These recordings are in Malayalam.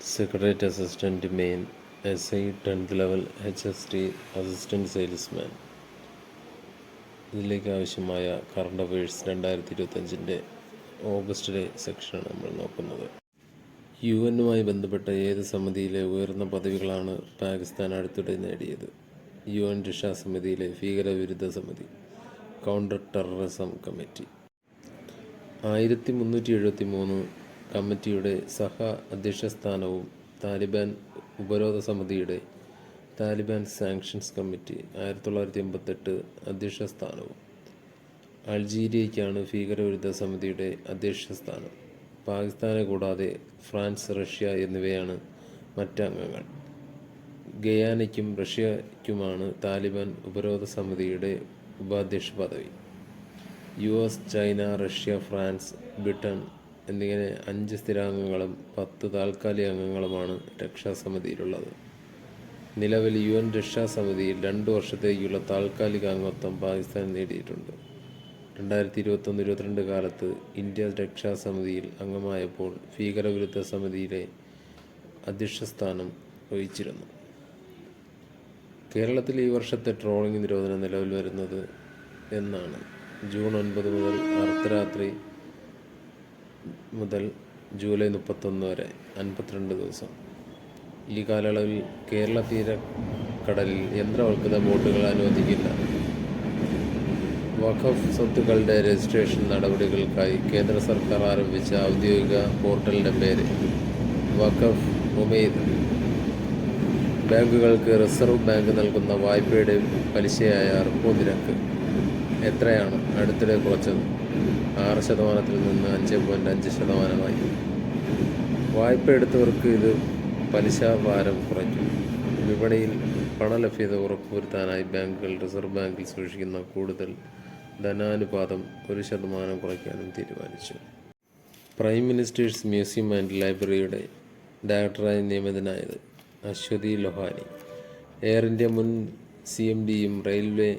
Secretariat Assistant Main, SI 10th Level, HST Assistant Salesman. ഇതിലേക്ക് ആവശ്യമായ കറണ്ട് അഫയേഴ്സ് 2025 ഓഗസ്റ്റിലെ സെക്ഷനാണ് നമ്മൾ നോക്കുന്നത്. UN ബന്ധപ്പെട്ട ഏത് സമിതിയിലെ ഉയർന്ന പദവികളാണ് പാകിസ്ഥാൻ അടുത്തിടെ നേടിയത്? UN രക്ഷാസമിതിയിലെ ഭീകരവിരുദ്ധ സമിതി, കൗണ്ടർ ടെററിസം കമ്മിറ്റി. 1373 കമ്മിറ്റിയുടെ സഹ അധ്യക്ഷസ്ഥാനവും താലിബാൻ ഉപരോധ സമിതിയുടെ താലിബാൻ സാങ്ഷൻസ് കമ്മിറ്റി 1988 അധ്യക്ഷസ്ഥാനവും. അൾജീരിയയ്ക്കാണ് ഭീകരവിരുദ്ധ സമിതിയുടെ അധ്യക്ഷസ്ഥാനം. പാകിസ്ഥാനെ കൂടാതെ ഫ്രാൻസ്, റഷ്യ എന്നിവയാണ് മറ്റംഗങ്ങൾ. ഗയാനയ്ക്കും റഷ്യയ്ക്കുമാണ് താലിബാൻ ഉപരോധ സമിതിയുടെ ഉപാധ്യക്ഷ പദവി. US, China, Russia, France, Britain എന്നിങ്ങനെ 5 സ്ഥിരാംഗങ്ങളും 10 താൽക്കാലിക അംഗങ്ങളുമാണ് രക്ഷാസമിതിയിലുള്ളത്. നിലവിൽ UN രക്ഷാസമിതിയിൽ 2 വർഷത്തേക്കുള്ള താൽക്കാലിക അംഗത്വം പാകിസ്ഥാൻ നേടിയിട്ടുണ്ട്. 2021-22 കാലത്ത് ഇന്ത്യ രക്ഷാസമിതിയിൽ അംഗമായപ്പോൾ ഭീകരവിരുദ്ധ സമിതിയിലെ അധ്യക്ഷസ്ഥാനം വഹിച്ചിരുന്നു. കേരളത്തിൽ ഈ വർഷത്തെ ട്രോളിംഗ് നിരോധനം നിലവിൽ വരുന്നത് എന്നാണ്? ജൂൺ 9 മുതൽ അർദ്ധരാത്രി മുതൽ ജൂലൈ 31 വരെ 52 ദിവസം. ഈ കാലയളവിൽ കേരള തീരക്കടലിൽ യന്ത്രവൽകൃത ബോട്ടുകൾ അനുവദിക്കില്ല. വഖഫ് സ്വത്തുക്കളുടെ രജിസ്ട്രേഷൻ നടപടികൾക്കായി കേന്ദ്ര സർക്കാർ ആരംഭിച്ച ഔദ്യോഗിക പോർട്ടലിൻ്റെ പേര് വഖഫ് ഉമൈദ്. ബാങ്കുകൾക്ക് റിസർവ് ബാങ്ക് നൽകുന്ന വായ്പയുടെ പലിശയായ റിപ്പോ നിരക്ക് എത്രയാണ് അടുത്തിടെ കുറച്ചത്? 6% നിന്ന് 5.5%. വായ്പ എടുത്തവർക്ക് ഇത് പലിശ ഭാരം കുറയ്ക്കും. വിപണിയിൽ പണലഭ്യത ഉറപ്പുവരുത്താനായി ബാങ്കുകൾ റിസർവ് ബാങ്കിൽ സൂക്ഷിക്കുന്ന കൂടുതൽ ധനാനുപാതം 1% കുറയ്ക്കാനും തീരുമാനിച്ചു. പ്രൈം മിനിസ്റ്റേഴ്സ് മ്യൂസിയം ആൻഡ് ലൈബ്രറിയുടെ ഡയറക്ടറായി നിയമിതനായത് അശ്വതി ലൊഹാനി. എയർ ഇന്ത്യ മുൻ CMDയും റെയിൽവേ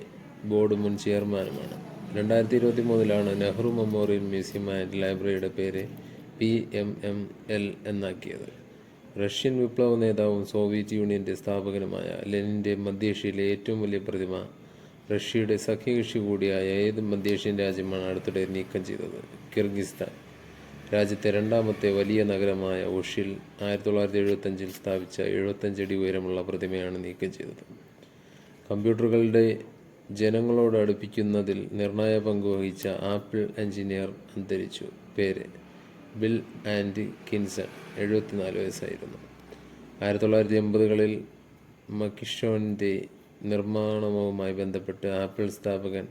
ബോർഡ് മുൻ ചെയർമാനുമാണ്. 2023 നെഹ്റു മെമ്മോറിയൽ മ്യൂസിയം ആൻഡ് ലൈബ്രറിയുടെ പേര് PMML എന്നാക്കിയത്. റഷ്യൻ വിപ്ലവ നേതാവും സോവിയറ്റ് യൂണിയൻ്റെ സ്ഥാപകനുമായ ലെനിൻ്റെ മധ്യേഷ്യയിലെ ഏറ്റവും വലിയ പ്രതിമ റഷ്യയുടെ സഖ്യകക്ഷി കൂടിയായ ഏത് മധ്യേഷ്യൻ രാജ്യമാണ് അടുത്തിടെ നീക്കം ചെയ്തത്? കിർഗിസ്ഥാൻ. രാജ്യത്തെ രണ്ടാമത്തെ വലിയ നഗരമായ ഉഷിൽ 1975 സ്ഥാപിച്ച 75 അടി ഉയരമുള്ള പ്രതിമയാണ് നീക്കം ചെയ്തത്. കമ്പ്യൂട്ടറുകളുടെ ജനങ്ങളോട് അടുപ്പിക്കുന്നതിൽ നിർണായക പങ്ക് വഹിച്ച ആപ്പിൾ എഞ്ചിനീയർ അന്തരിച്ചു. പേര് ബിൽ ആൻഡ് കിൻസൺ. 74 വയസ്സായിരുന്നു. 1980കളിൽ മക്കിൻടോഷിൻ്റെ നിർമ്മാണവുമായി ബന്ധപ്പെട്ട് ആപ്പിൾ സ്ഥാപകൻ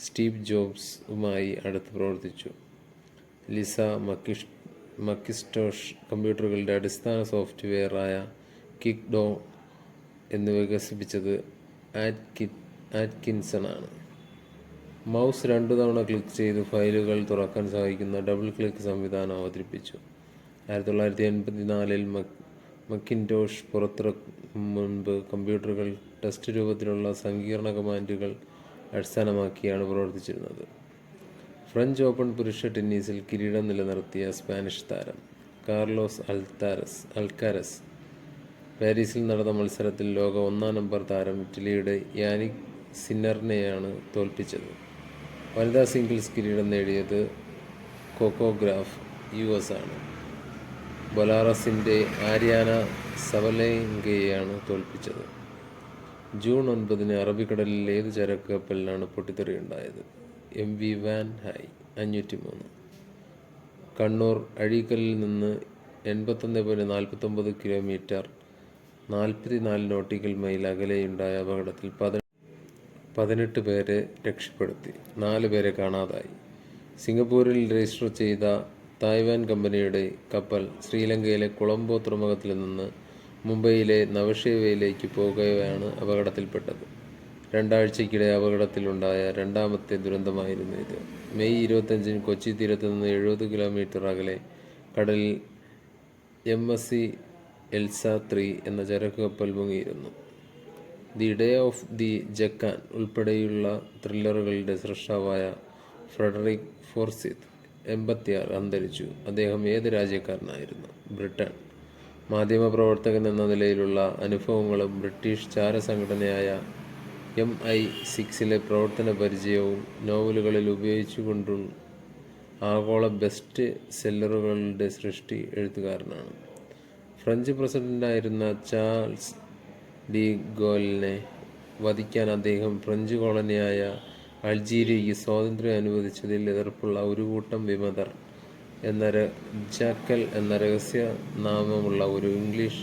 സ്റ്റീവ് ജോബ്സുമായി അടുത്ത് പ്രവർത്തിച്ചു. ലിസ മക്കിൻടോഷ് കമ്പ്യൂട്ടറുകളുടെ അടിസ്ഥാന സോഫ്റ്റ്വെയറായ കിക്ഡോ എന്നിവ വികസിപ്പിച്ചത് ആറ്റ്കിൻസണാണ്. മൗസ് 2 തവണ ക്ലിക്ക് ചെയ്ത് ഫയലുകൾ തുറക്കാൻ സഹായിക്കുന്ന ഡബിൾ ക്ലിക്ക് സംവിധാനം അവതരിപ്പിച്ചു. 1984 മക്കിൻടോഷ് പുറത്തിറക്കും മുൻപ് കമ്പ്യൂട്ടറുകൾ ടെക്സ്റ്റ് രൂപത്തിലുള്ള സങ്കീർണ കമാൻഡുകൾ അടിസ്ഥാനമാക്കിയാണ് പ്രവർത്തിച്ചിരുന്നത്. ഫ്രഞ്ച് ഓപ്പൺ പുരുഷ ടെന്നീസിൽ കിരീടം നിലനിർത്തിയ സ്പാനിഷ് താരം കാർലോസ് അൽക്കാരസ് പാരീസിൽ നടന്ന മത്സരത്തിൽ ലോക 1-ാം നമ്പർ താരം ഇറ്റലിയുടെ യാനിക് സിന്നറിനെയാണ് തോൽപ്പിച്ചത്. വനിതാ സിംഗിൾസ് കിരീടം നേടിയത് കൊക്കോ ഗൗഫ് US ആണ്. ബൊലാറസിൻ്റെ ആര്യാന സബലെങ്കയെയാണ് തോൽപ്പിച്ചത്. ജൂൺ 9 അറബിക്കടലിൽ ഏത് ചരക്ക് കപ്പലിനാണ് പൊട്ടിത്തെറിയുണ്ടായത്? MV van high 503. കണ്ണൂർ അഴീക്കലിൽ നിന്ന് 81.49 കിലോമീറ്റർ 44 നോട്ടിക്കൽ മൈൽ അകലെയുണ്ടായ അപകടത്തിൽ 18 പേരെ രക്ഷപ്പെടുത്തി, 4 പേരെ കാണാതായി. സിംഗപ്പൂരിൽ രജിസ്റ്റർ ചെയ്ത തായ്വാൻ കമ്പനിയുടെ കപ്പൽ ശ്രീലങ്കയിലെ കൊളംബോ തുറമുഖത്തിൽ നിന്ന് മുംബൈയിലെ നവഷേവയിലേക്ക് പോകവെയാണ് അപകടത്തിൽപ്പെട്ടത്. 2 ആഴ്ചയ്ക്കിടെ അപകടത്തിലുണ്ടായ രണ്ടാമത്തെ ദുരന്തമായിരുന്നു ഇത്. മെയ് 25 കൊച്ചി തീരത്ത് നിന്ന് 70 കിലോമീറ്റർ അകലെ കടലിൽ MSC എൽസ 3 എന്ന ചരക്ക് കപ്പൽ മുങ്ങിയിരുന്നു. ദി ഡേ ഓഫ് ദി ജക്കാൻ ഉൾപ്പെടെയുള്ള ത്രില്ലറുകളുടെ സൃഷ്ടാവായ ഫ്രെഡറിക് ഫോർസിത്ത് 86 അന്തരിച്ചു. അദ്ദേഹം ഏത് രാജ്യക്കാരനായിരുന്നു? ബ്രിട്ടൻ. മാധ്യമപ്രവർത്തകൻ എന്ന നിലയിലുള്ള അനുഭവങ്ങളും ബ്രിട്ടീഷ് ചാരസംഘടനയായ MI6 പ്രവർത്തന പരിചയവും നോവലുകളിൽ ഉപയോഗിച്ചുകൊണ്ടും ആഗോള ബെസ്റ്റ് സെല്ലറുകളുടെ സൃഷ്ടി എഴുത്തുകാരനാണ്. ഫ്രഞ്ച് പ്രസിഡന്റായിരുന്ന ചാൾസ് ഡി ഗോളിനെ വധിക്കാൻ അദ്ദേഹം ഫ്രഞ്ച് കോളനിയായ അൾജീരിയയ്ക്ക് സ്വാതന്ത്ര്യം അനുവദിച്ചതിൽ എതിർപ്പുള്ള ഒരു കൂട്ടം വിമതർ ജാക്കൽ എന്ന രഹസ്യനാമമുള്ള ഒരു ഇംഗ്ലീഷ്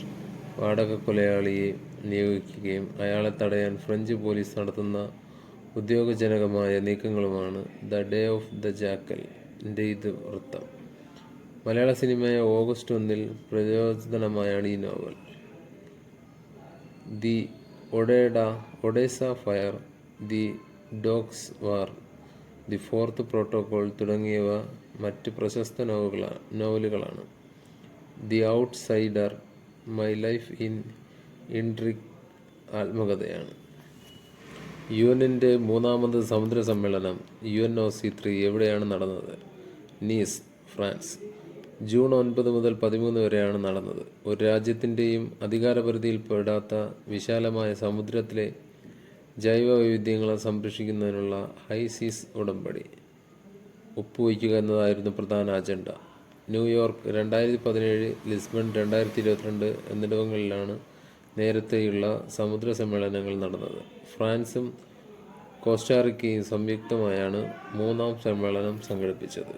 വാടകക്കൊലയാളിയെ നിയോഗിക്കുകയും അയാളെ തടയാൻ ഫ്രഞ്ച് പോലീസ് നടത്തുന്ന ഉദ്യോഗജനകമായ നീക്കങ്ങളുമാണ് ദ ഡേ ഓഫ് ദ ജാക്കലിൻ്റെ ഇതിവൃത്തം. മലയാള സിനിമയായ ഓഗസ്റ്റ് 1 പ്രചോദനമായാണ് ഈ നോവൽ. The Odessa file, the dogs war, the fourth protocol തുടങ്ങിയവ മറ്റ് പ്രശസ്ത നോവലുകളാണ്. The outsider, my life in intrigue ആത്മകഥയാണ്. UN-ന്റെ 3ാമത് സമുദ്ര സമ്മേളനം UNOC3 എവിടെയാണ് നടന്നത്? Knees, France. ജൂൺ 9 മുതൽ 13 വരെയാണ് നടന്നത്. ഒരു രാജ്യത്തിൻ്റെയും അധികാരപരിധിയിൽപ്പെടാത്ത വിശാലമായ സമുദ്രത്തിലെ ജൈവ വൈവിധ്യങ്ങളെ സംരക്ഷിക്കുന്നതിനുള്ള ഹൈസീസ് ഉടമ്പടി ഒപ്പുവയ്ക്കുക എന്നതായിരുന്നു പ്രധാന അജണ്ട. ന്യൂയോർക്ക് 2017, ലിസ്ബൺ 2022 എന്നിവിടങ്ങളിലാണ് നേരത്തെയുള്ള സമുദ്ര സമ്മേളനങ്ങൾ നടന്നത്. ഫ്രാൻസും കോസ്റ്റാറിക്കയും സംയുക്തമായാണ് 3ാം സമ്മേളനം സംഘടിപ്പിച്ചത്.